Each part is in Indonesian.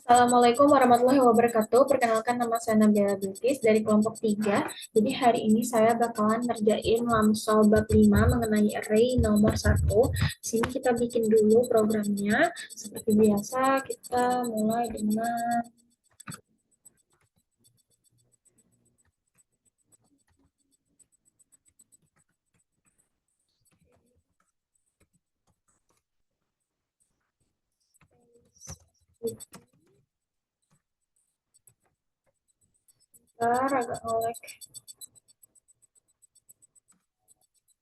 Assalamualaikum warahmatullahi wabarakatuh. Perkenalkan nama saya Nabila Bilqis dari kelompok 3. Jadi hari ini saya bakalan ngerjain Lamsol bab 5 mengenai array nomor 1. Sini kita bikin dulu programnya. Seperti biasa kita mulai dengan bentar, agak ngelek.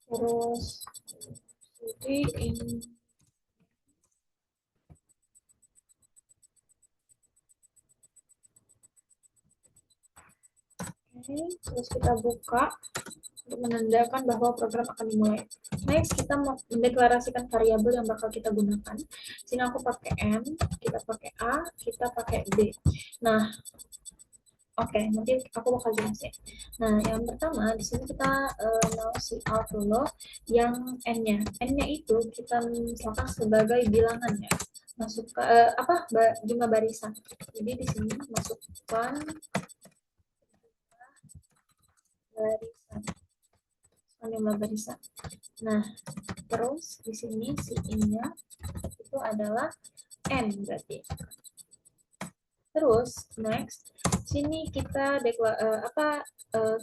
Terus jadi ini terus kita buka untuk menandakan bahwa program akan dimulai. Next, kita mendeklarasikan variabel yang bakal kita gunakan. Sini aku pakai M, kita pakai A, kita pakai B. Nah, oke, nanti aku bakal jelasin. Nah, yang pertama di sini kita mau si out dulu yang N-nya. N-nya itu kita misalkan sebagai bilangan ya. Masuk ke jumlah barisan. Jadi di sini masukkan barisan. Jumlah barisan. Nah, terus di sini si I-nya itu adalah N berarti. Terus next, sini kita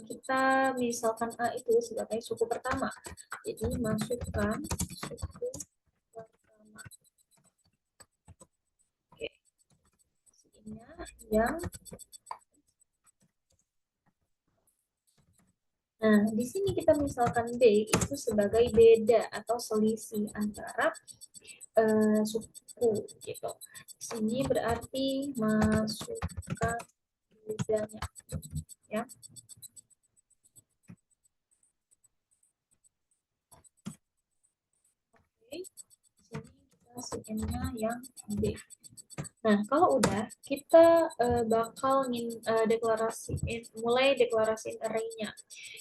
kita misalkan A itu sebagai suku pertama. Jadi masukkan suku pertama. Oke, sini yang Nah, di sini kita misalkan B itu sebagai beda atau selisih antara suku gitu. Sini berarti masukkan bedanya ya. Oke, sini kita masukinnya yang B. Nah, kalau udah, kita bakal mulai deklarasiin array-nya.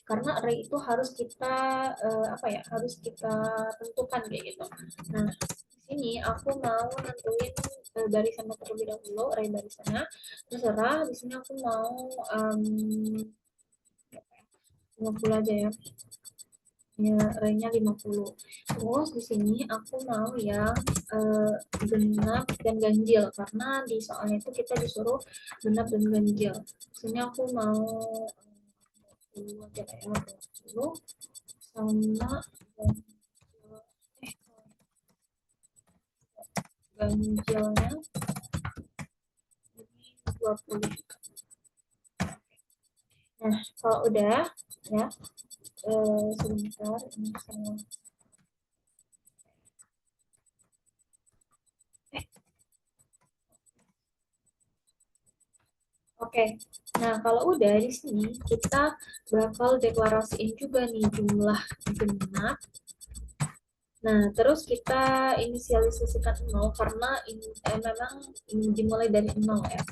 Karena array itu harus kita harus kita tentukan kayak gitu. Nah, di sini aku mau nentuin barisannya terlebih dahulu, array barisannya. Terserah, di sini aku mau 50 aja ya. Ya, array-nya 50. Terus di sini aku mau yang genap dan ganjil karena di soalnya itu kita disuruh genap dan ganjil. Di sini aku mau 20 aja ya, 20 sama ganjilnya ini 20. Nah, kalau udah ya sebentar ini saya Oke, nah kalau udah di sini kita bakal deklarasiin juga nih jumlah genap. Nah, terus kita inisialisasikan 0 karena memang ini dimulai dari 0 ya.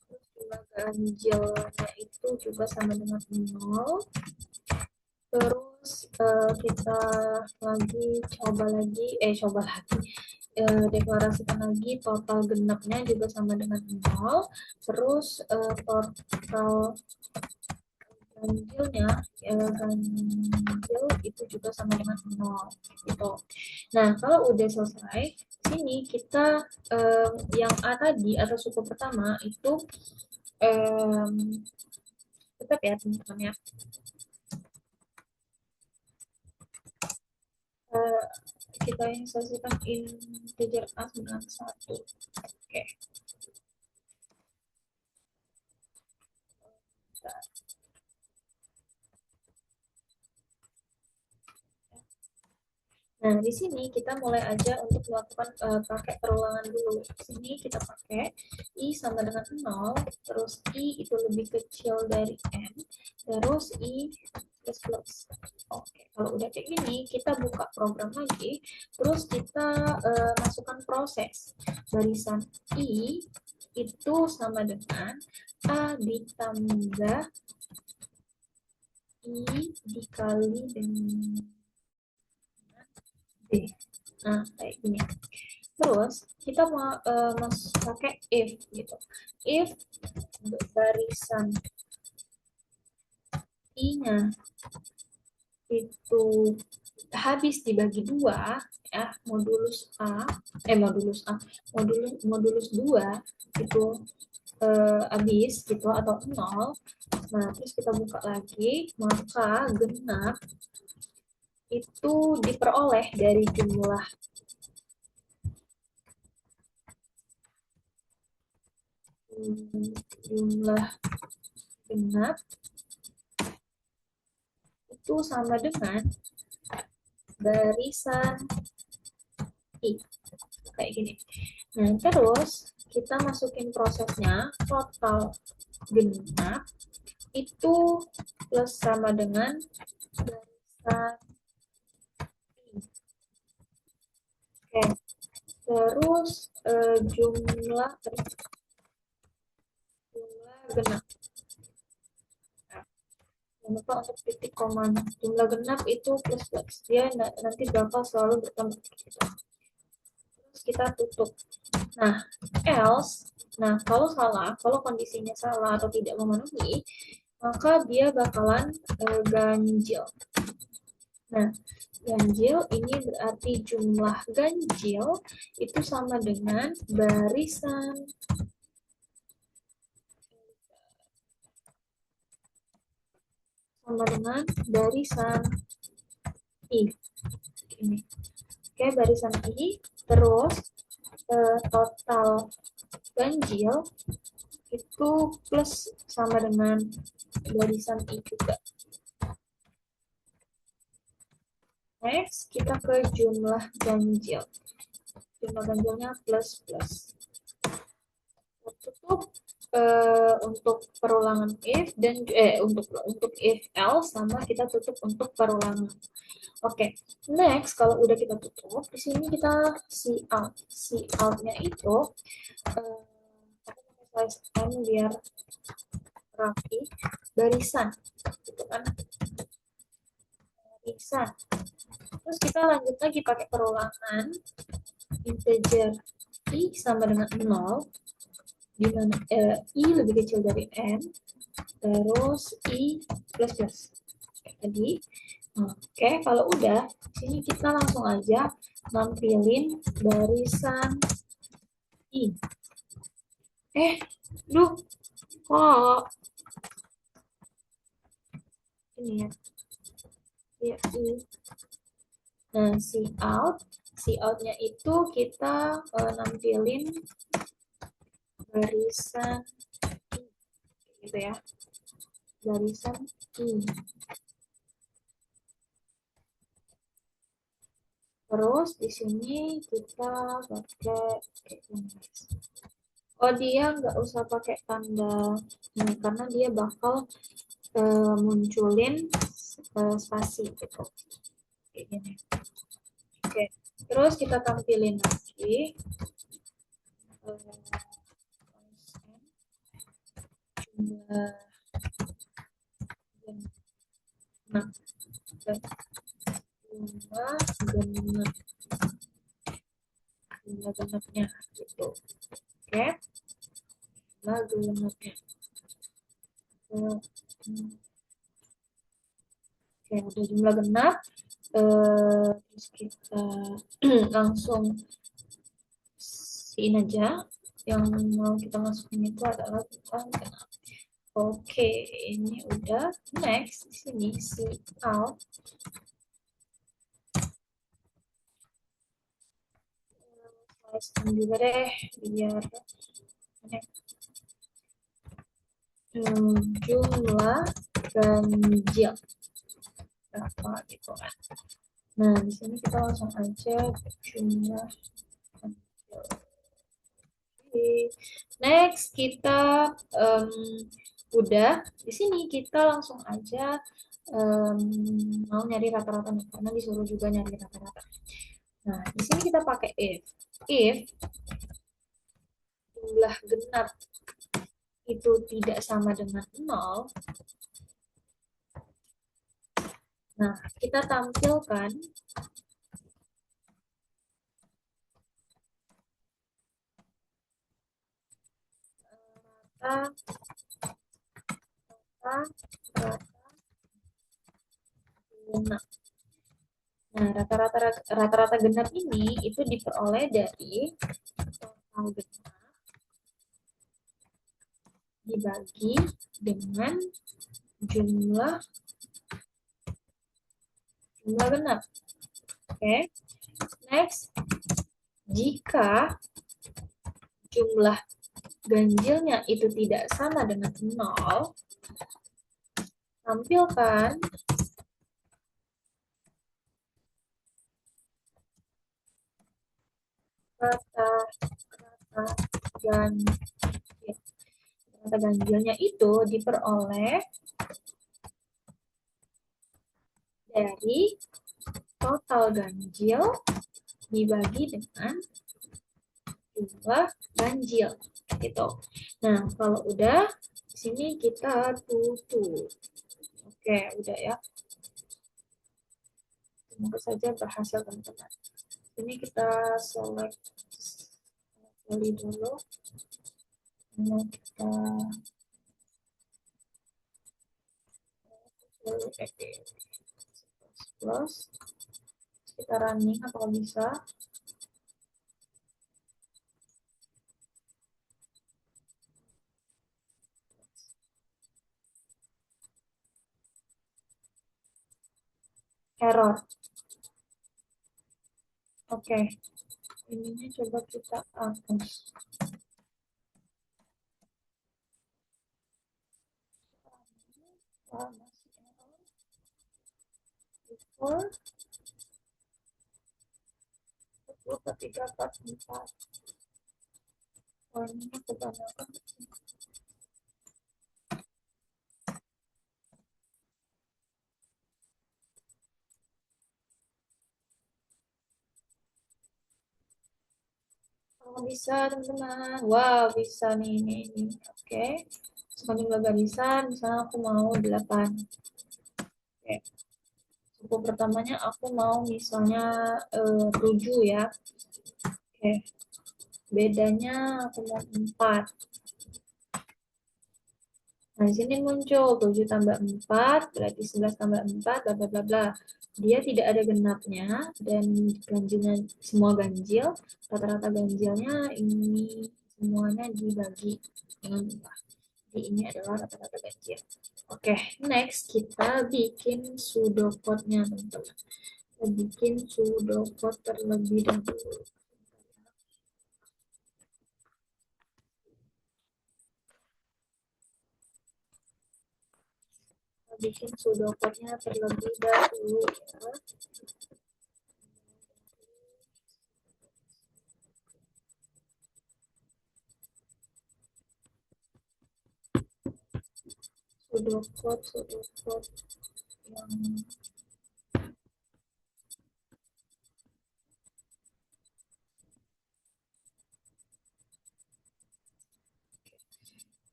Terus jumlah ganjilnya itu juga sama dengan 0. Terus kita coba lagi deklarasikan lagi total genapnya juga sama dengan 0. Terus total ganjilnya ganjil itu juga sama dengan 0 gitu. Nah, kalau udah selesai, sini kita yang A tadi atau suku pertama itu um, tetap ya teman-teman ya. Uh, kita inisialisasikan integer A dengan 1. Oke. Nah, di sini kita mulai aja untuk melakukan pakai perulangan dulu. Di sini kita pakai I sama dengan 0, terus I itu lebih kecil dari N, terus I plus plus. Oke, kalau udah kayak gini, kita buka program lagi, terus kita masukkan proses. Barisan I itu sama dengan A ditambah I dikali dengan B. Nah, kayak gini. Terus kita mau pakai if gitu. If barisan i-nya itu habis dibagi dua, ya, modulus A, modulus 2 itu habis gitu atau 0. Nah, terus kita buka lagi, maka genap itu diperoleh dari jumlah genap itu sama dengan barisan i, kayak gini. Nah, terus kita masukin prosesnya, total genap itu plus sama dengan barisan i. Oke, terus jumlah genap. Jangan lupa untuk titik komanya. Jumlah genap itu plus plus. Dia nanti bakal selalu bertambah. Terus kita tutup. Nah, else, nah kalau salah, kalau kondisinya salah atau tidak memenuhi, maka dia bakalan ganjil. Nah, ganjil ini berarti jumlah ganjil itu sama dengan barisan i. Ini. Oke, barisan i, terus total ganjil itu plus sama dengan barisan i juga. Next, kita ke jumlah ganjil. Jumlah ganjilnya plus plus. Tutup untuk perulangan if dan untuk if else sama kita tutup untuk perulangan. Oke, next kalau udah kita tutup, di sini kita see out. See out-nya itu size n biar rapi, barisan, gitu kan? Barisan. Terus kita lanjut lagi pakai perulangan integer i sama dengan 0, di mana i lebih kecil dari n, terus i plus plus. Jadi, oke, kalau udah, sini kita langsung aja nampilin barisan i. Duh, kok ini ya? Ya, i. Nah, see out-nya itu kita nampilin barisan i, gitu ya. Barisan i. Terus di sini kita pakai oh, dia nggak usah pakai tanda ini karena dia bakal munculin spasi gitu. Kayak gini. Oke. Terus kita tampilin lagi jumlah genap jumlah genapnya gitu. Oke. Jumlah genapnya. Oke, udah jumlah genap. Terus kita langsung siin aja. Yang mau kita masukin itu adalah bukan genap. Oke, ini udah. Next, di sini see out. Juga deh, biar jumlah ganjil berapa gitu kan. Nah, di sini kita langsung aja jumlah ganjil. Next kita udah di sini kita langsung aja mau nyari rata-rata nih karena disuruh juga nyari rata-rata. Nah, di sini kita pakai if jumlah genap itu tidak sama dengan 0. Nah, kita tampilkan rata genap. Nah, rata-rata genap ini itu diperoleh dari total genap dibagi dengan jumlah genap. Oke. Next, jika jumlah ganjilnya itu tidak sama dengan 0, tampilkan rata ganjil. Rata ganjilnya itu diperoleh dari total ganjil dibagi dengan jumlah ganjil gitu. Nah, kalau udah di sini kita tutup. Oke, udah ya. Semoga saja berhasil teman-teman. Ini kita select dulu. Ini kita plus kita running apakah bisa. Error. Oke. Ininya coba kita hapus. Masih error. Before 344. Warnanya kebanyakan. Oh, bisa teman-teman. Wow, bisa nih ini. Oke. Semakin barisan, misalnya aku mau 8. Oke. Suku pertamanya aku mau misalnya 7 ya. Oke. Bedanya aku mau 4. Nah, di sini muncul 7 tambah 4, berarti 11 tambah 4, bla bla bla bla. Dia tidak ada genapnya, dan ganjilnya semua ganjil. Rata-rata ganjilnya ini semuanya dibagi dengan 4. Jadi ini adalah rata-rata ganjil. Oke, next kita bikin pseudocode-nya, teman-teman. Kita bikin pseudocode terlebih dahulu. Bikin pseudocode-nya terlebih dahulu ya. Pseudocode yang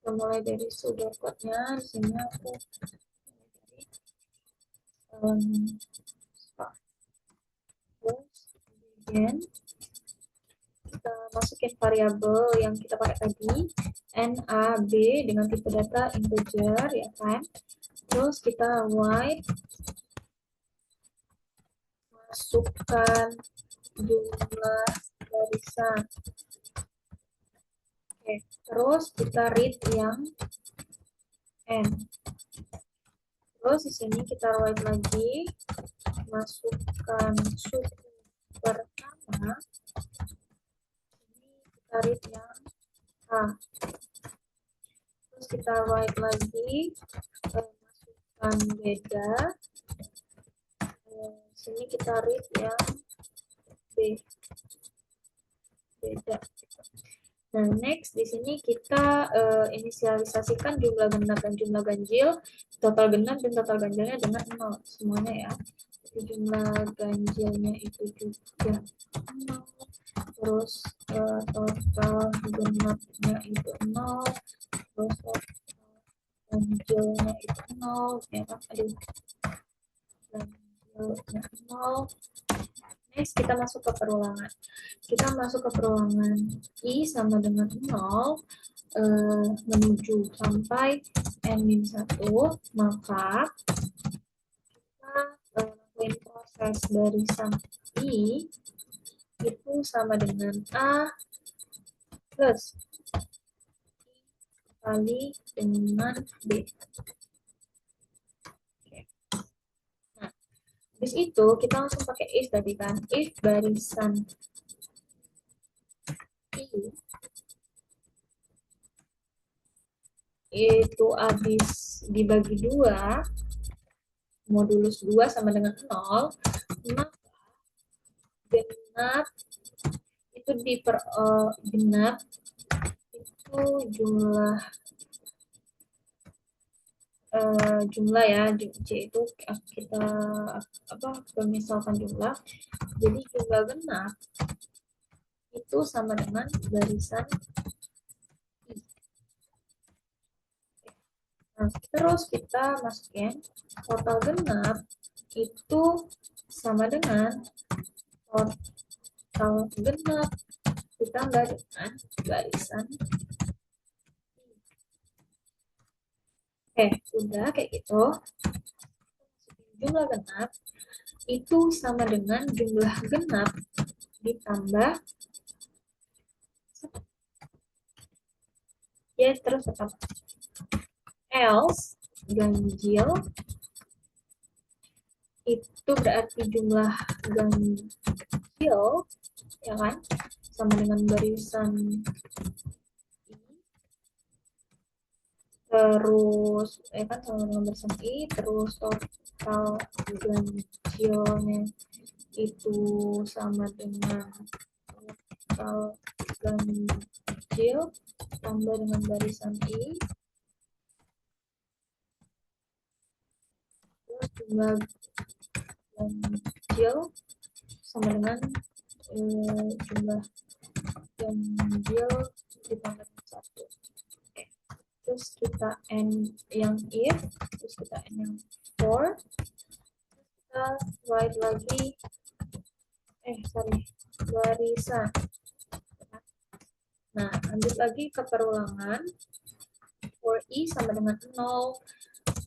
kita mulai dari pseudocode-nya. Di sini aku begin. Kita masukin variabel yang kita pakai tadi, NAB dengan tipe data integer ya kan. Terus kita white, masukkan jumlah barisan. Oke, terus kita read yang n. Terus di sini kita white lagi, masukkan suku pertama. Ini kita read yang a. Terus kita white lagi, masukkan beda. Sini kita read yang B. Beda. Nah, next di sini kita inisialisasikan jumlah genap dan jumlah ganjil, total genap dan total ganjilnya dengan 0 semuanya ya. Jadi jumlah ganjilnya itu juga 0. Terus total genapnya itu 0. Terus total ganjilnya itu 0 ya kan. Aduh. Ganjilnya 0. Next, kita masuk ke perulangan. Kita masuk ke perulangan I sama dengan 0. menuju sampai n-1, maka kita lakuin proses barisan I itu sama dengan A plus I kali dengan B. Oke. Nah, habis itu kita langsung pakai if tadi kan. If barisan I itu habis dibagi 2, modulus 2 sama dengan 0, maka genap itu genap itu jumlah ya, C itu kita misalkan jumlah, jadi jumlah genap itu sama dengan barisan I. Nah, terus kita masukin total genap itu sama dengan total genap ditambah dengan barisan I. Oke, udah kayak gitu. Jumlah genap itu sama dengan jumlah genap ditambah ya terus tetap else ganjil itu berarti jumlah ganjil ya kan sama dengan barisan I terus kan sama dengan barisan I terus total ganjilnya itu sama dengan total ganjil tambah dengan barisan I terus jumlah ganjil sama dengan jumlah ganjil ditambah dengan 1. Oke. Terus kita n yang if, terus kita n yang for, kita write lagi barisan. Nah, lanjut lagi ke perulangan. For I sama dengan 0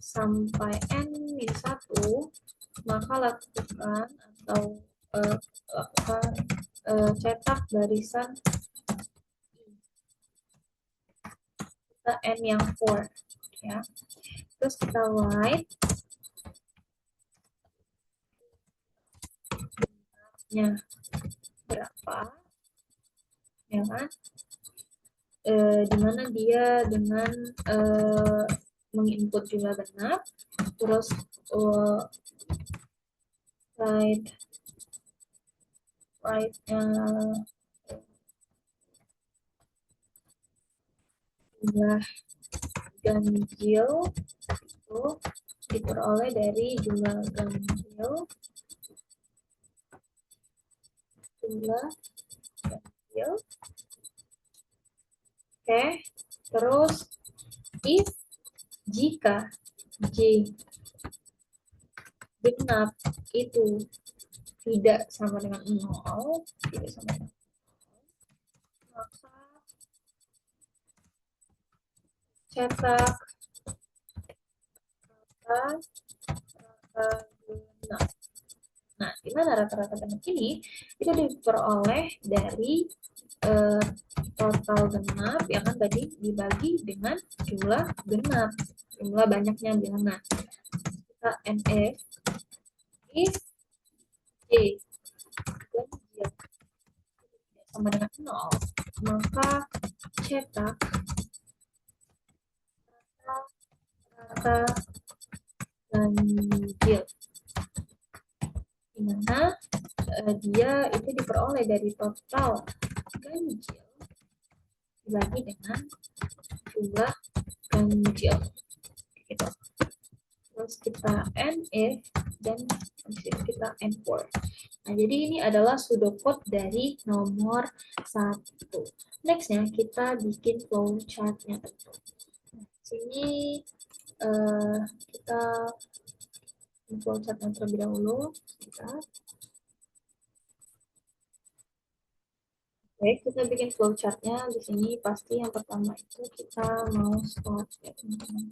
sampai n-1, maka lakukan atau cetak barisan I. Kita n yang 4 ya. Terus kita write nya berapa ya kan, dimana dia dengan menginput jumlah genap terus jumlah ganjil itu diperoleh dari jumlah ganjil Oke, terus if jika J genap itu tidak sama dengan 0, tidak sama dengan 0, maka cetak rata-rata genap. Nah, di mana rata-rata genap ini itu diperoleh dari total genap ya kan tadi dibagi dengan jumlah genap, jumlah banyaknya bilangan. Kita NF if J ganjil sama dengan 0, maka cetak rata ganjil, dimana dia itu diperoleh dari total ganjil dibagi dengan jumlah ganjil gitu. Terus kita NF dan kita N4. Nah, jadi ini adalah pseudocode dari nomor 1. Nextnya kita bikin flowchartnya. Nah, sini kita flowchartnya terlebih dahulu. Oke, kita bikin flowchartnya di sini. Pasti yang pertama itu kita mau start ya teman-teman.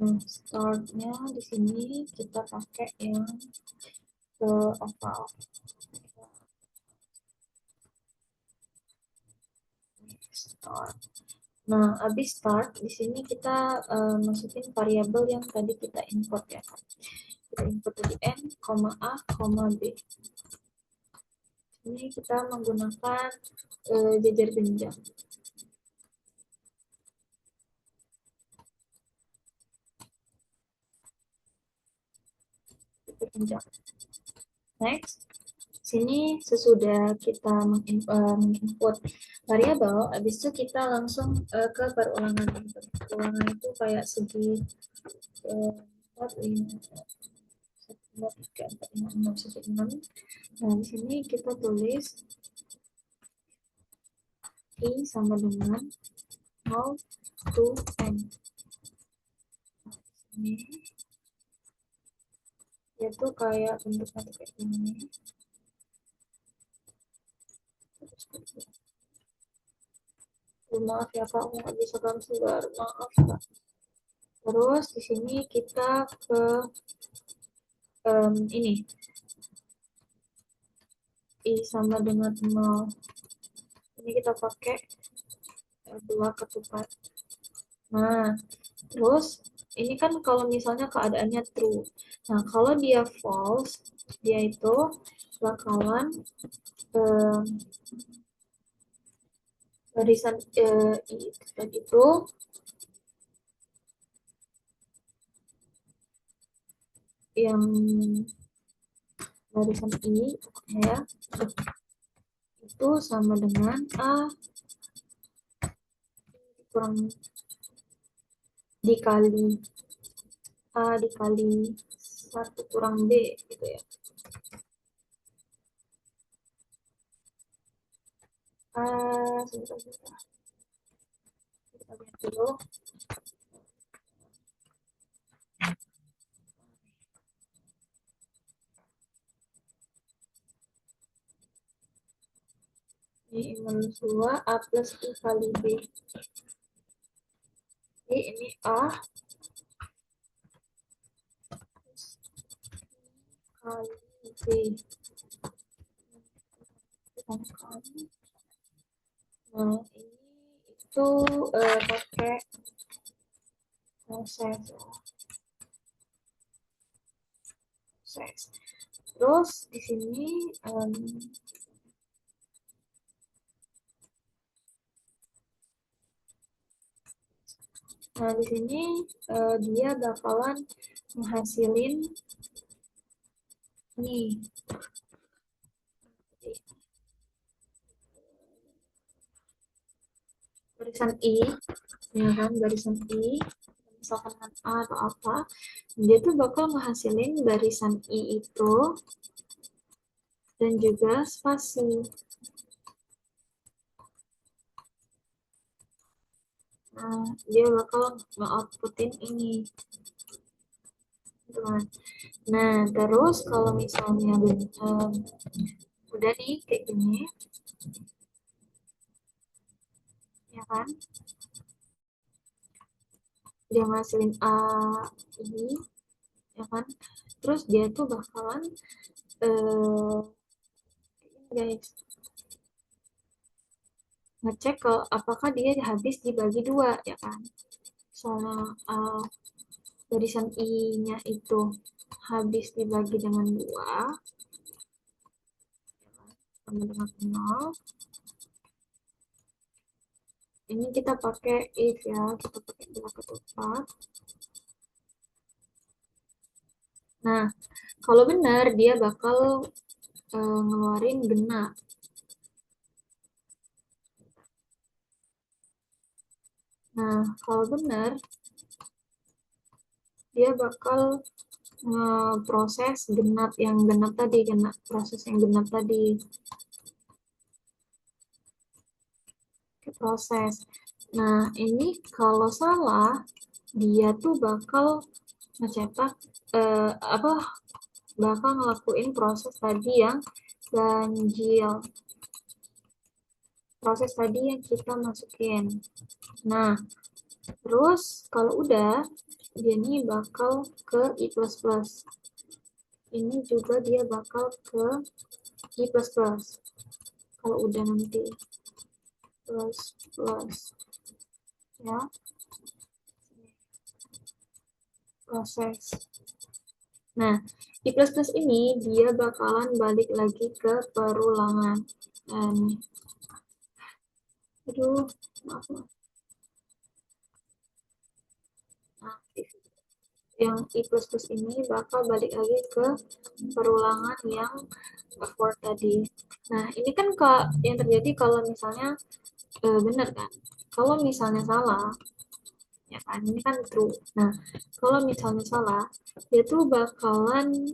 Nah, startnya di sini kita pakai yang ke oval. Start. Nah, habis start di sini kita masukin variabel yang tadi kita import ya. Kita import tadi n, a, b. Ini kita menggunakan jejer jenjang. Jenjang. Next, sini sesudah kita menginput variabel, habis itu kita langsung ke perulangan. Perulangan itu kayak segi 4, 5, 2, 3, 4, 5, 6, 1, 6. Nah, di sini kita tulis I sama dengan 0 to N. Ini yaitu kayak bentuknya kayak ini. Maaf ya Kak, aku nggak bisa gambar, maaf Kak. Terus di sini kita ke ini I sama dengan 0. Ini kita pakai 2 ketupat. Nah, terus ini kan kalau misalnya keadaannya true. Nah, kalau dia false, dia itu bakalan barisan itu yang barisan ini ya itu sama dengan A kurang dikali A dikali 1 kurang B gitu ya. Sebentar. Kita lihat dulu. Ini minus 2 A plus I kali B. Jadi ini A kali B. Nah, ini itu pakai proses. Terus di sini nah di sini dia bakalan menghasilin nih barisan I, ya kan, barisan I, misalkan A atau apa, dia tuh bakal menghasilin barisan I itu dan juga spasi. Nah, dia bakal nge-outputin ini. Nah, terus kalau misalnya udah nih kayak gini, ya kan? Dia ngasilin A ini, ya kan? Terus dia tuh bakalan guys ngecek ke apakah dia habis dibagi 2 ya kan. Soalnya barisan I-nya itu habis dibagi dengan 2 sama dengan 0. Ini kita pakai if ya, kita pakai 2 ketupat. Nah, kalau benar dia bakal ngeluarin genap. Nah, kalau benar dia bakal proses genap yang genap tadi, proses yang genap tadi. Proses. Nah, ini kalau salah dia tuh bakal ngecetak bakal ngelakuin proses tadi yang ganjil. proses tadi yang kita masukin. Nah, terus kalau udah, dia ini bakal ke I++. Ini juga dia bakal ke I++. Kalau udah nanti plus plus ya, proses. Nah, I++ ini dia bakalan balik lagi ke perulangan. Nah, nih. Aduh, maaf. Nah, yang I++ ini bakal balik lagi ke perulangan yang for tadi. Nah, ini kan yang terjadi kalau misalnya benar kan? Kalau misalnya salah, ya kan? Ini kan true. Nah, kalau misalnya salah, dia tuh bakalan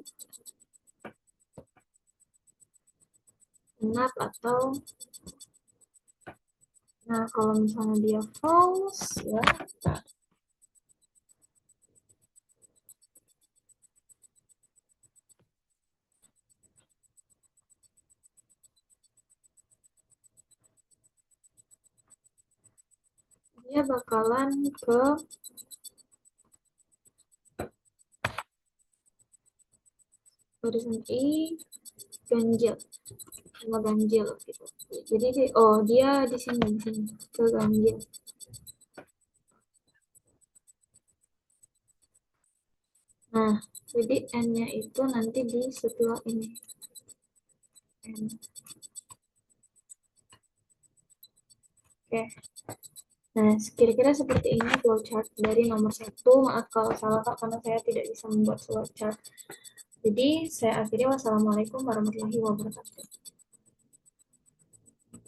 benar atau nah kalau misalnya dia false ya, dia bakalan ke barisan I ganjil sama ganjil gitu. Jadi dia di sini ke ganjil. Nah, jadi n-nya itu nanti di setelah ini. N. Oke. Nah, kira-kira seperti ini flowchart dari nomor 1. Maaf kalau salah Kak, karena saya tidak bisa membuat flowchart. Jadi, saya akhiri. Wassalamualaikum warahmatullahi wabarakatuh.